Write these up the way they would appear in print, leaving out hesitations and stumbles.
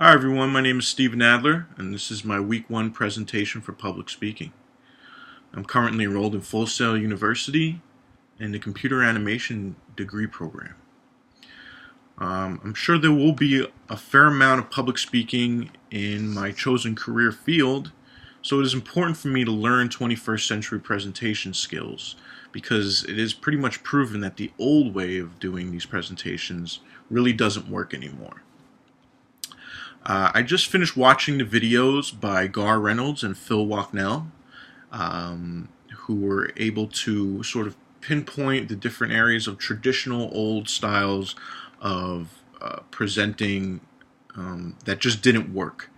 Hi everyone, my name is Stephen Adler, and this is my Week 1 presentation for public speaking. I'm currently enrolled in Full Sail University in the Computer Animation degree program. I'm sure there will be a fair amount of public speaking in my chosen career field, so it is important for me to learn 21st century presentation skills because it is pretty much proven that the old way of doing these presentations really doesn't work anymore. I just finished watching the videos by Gar Reynolds and Phil Wachtel, who were able to sort of pinpoint the different areas of traditional old styles of presenting that just didn't work.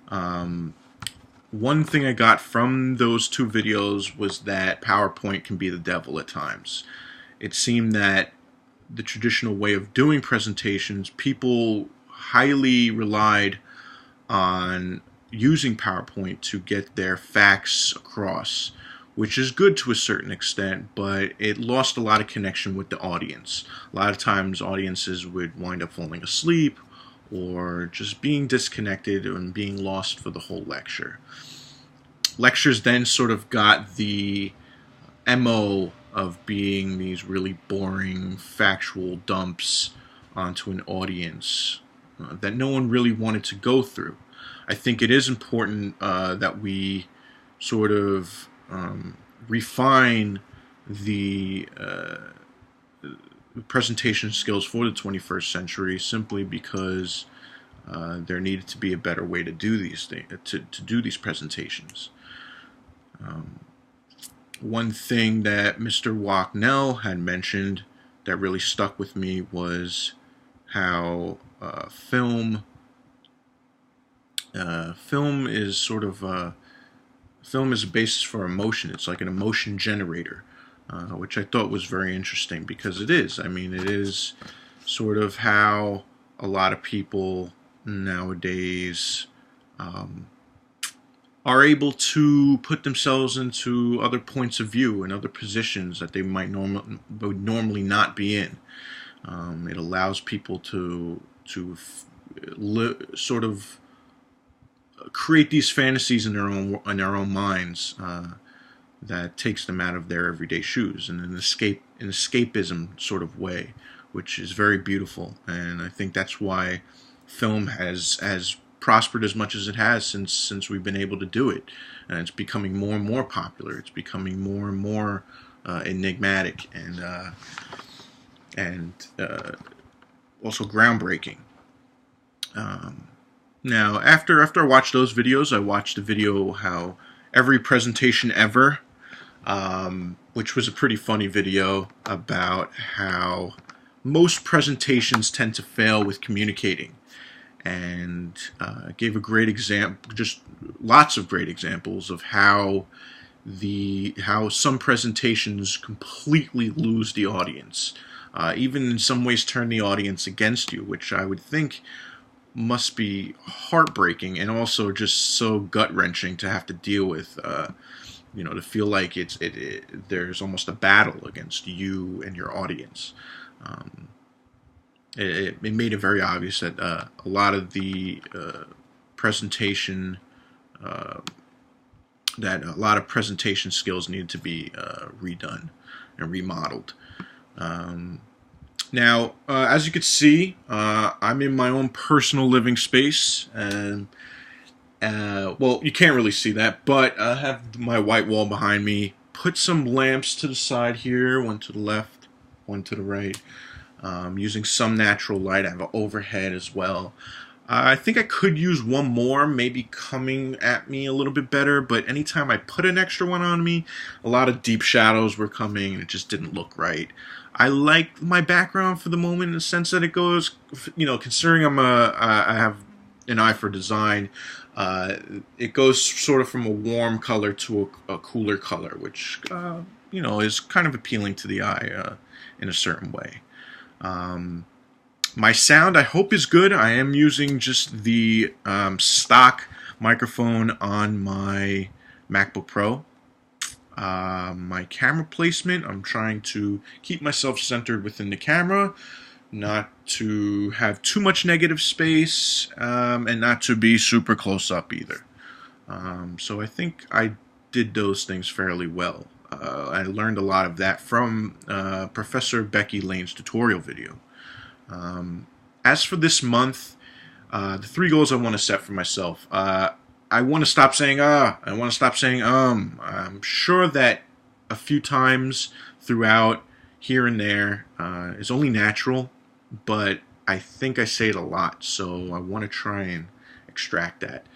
One thing I got from those two videos was that PowerPoint can be the devil at times. It seemed that the traditional way of doing presentations, people highly relied on using PowerPoint to get their facts across, which is good to a certain extent, but it lost a lot of connection with the audience. A lot of times audiences would wind up falling asleep or just being disconnected and being lost for the whole lecture. Lectures then sort of got the MO of being these really boring factual dumps onto an audience that no one really wanted to go through. I think it is important that we sort of refine the presentation skills for the 21st century simply because there needed to be a better way to do these things, to do these presentations. One thing that Mr. Wachtel had mentioned that really stuck with me was how film is sort of film is a basis for emotion. It's like an emotion generator, which I thought was very interesting because it is. I mean, it is sort of how a lot of people nowadays are able to put themselves into other points of view and other positions that they might would normally not be in. It allows people to sort of create these fantasies in their own minds that takes them out of their everyday shoes in an escapism sort of way, which is very beautiful. And I think that's why film has prospered as much as it has since we've been able to do it, and it's becoming more and more popular. It's becoming more and more enigmatic and also groundbreaking. Now, after I watched those videos, I watched a video how every presentation ever, which was a pretty funny video about how most presentations tend to fail with communicating, and gave a great example, just lots of great examples of how some presentations completely lose the audience, even in some ways turn the audience against you, which I would think must be heartbreaking and also just so gut-wrenching to have to deal with. To feel like there's almost a battle against you and your audience. It made it very obvious that a lot of the presentation skills needed to be redone and remodeled. Now, as you can see, I'm in my own personal living space, and well, you can't really see that, but I have my white wall behind me. Put some lamps to the side here, one to the left, one to the right, using some natural light. I have an overhead as well. I think I could use one more, maybe coming at me a little bit better, but anytime I put an extra one on me, a lot of deep shadows were coming, and it just didn't look right. I like my background for the moment in the sense that it goes, considering I have an eye for design, it goes sort of from a warm color to a cooler color, which, is kind of appealing to the eye in a certain way. My sound, I hope, is good. I am using just the stock microphone on my MacBook Pro. My camera placement, I'm trying to keep myself centered within the camera, not to have too much negative space, and not to be super close up either. So I think I did those things fairly well. I learned a lot of that from Professor Becky Lane's tutorial video. As for this month, the 3 goals I want to set for myself. I want to stop saying I want to stop saying I'm sure that a few times throughout, here and there, is only natural, but I think I say it a lot, so I want to try and extract that.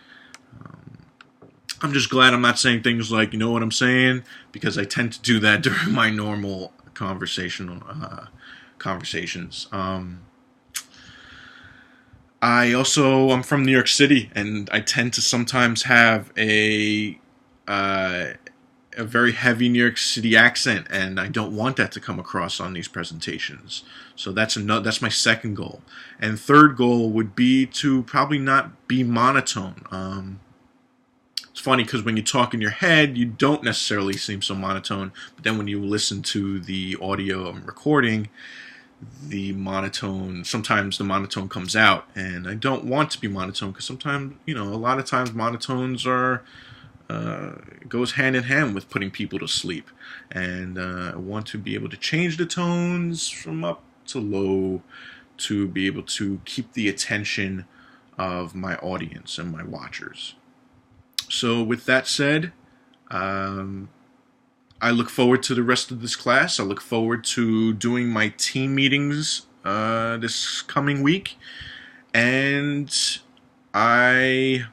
I'm just glad I'm not saying things like, you know what I'm saying, because I tend to do that during my normal conversations. I'm from New York City, and I tend to sometimes have a very heavy New York City accent, and I don't want that to come across on these presentations. So that's my second goal. And third goal would be to probably not be monotone. It's funny because when you talk in your head, you don't necessarily seem so monotone, but then when you listen to the audio I'm recording, sometimes the monotone comes out, and I don't want to be monotone because sometimes, a lot of times monotones goes hand in hand with putting people to sleep, and I want to be able to change the tones from up to low to be able to keep the attention of my audience and my watchers. So with that said, I look forward to the rest of this class. I look forward to doing my team meetings this coming week, and I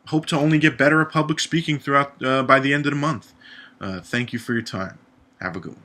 hope to only get better at public speaking throughout by the end of the month. Thank you for your time. Have a good one.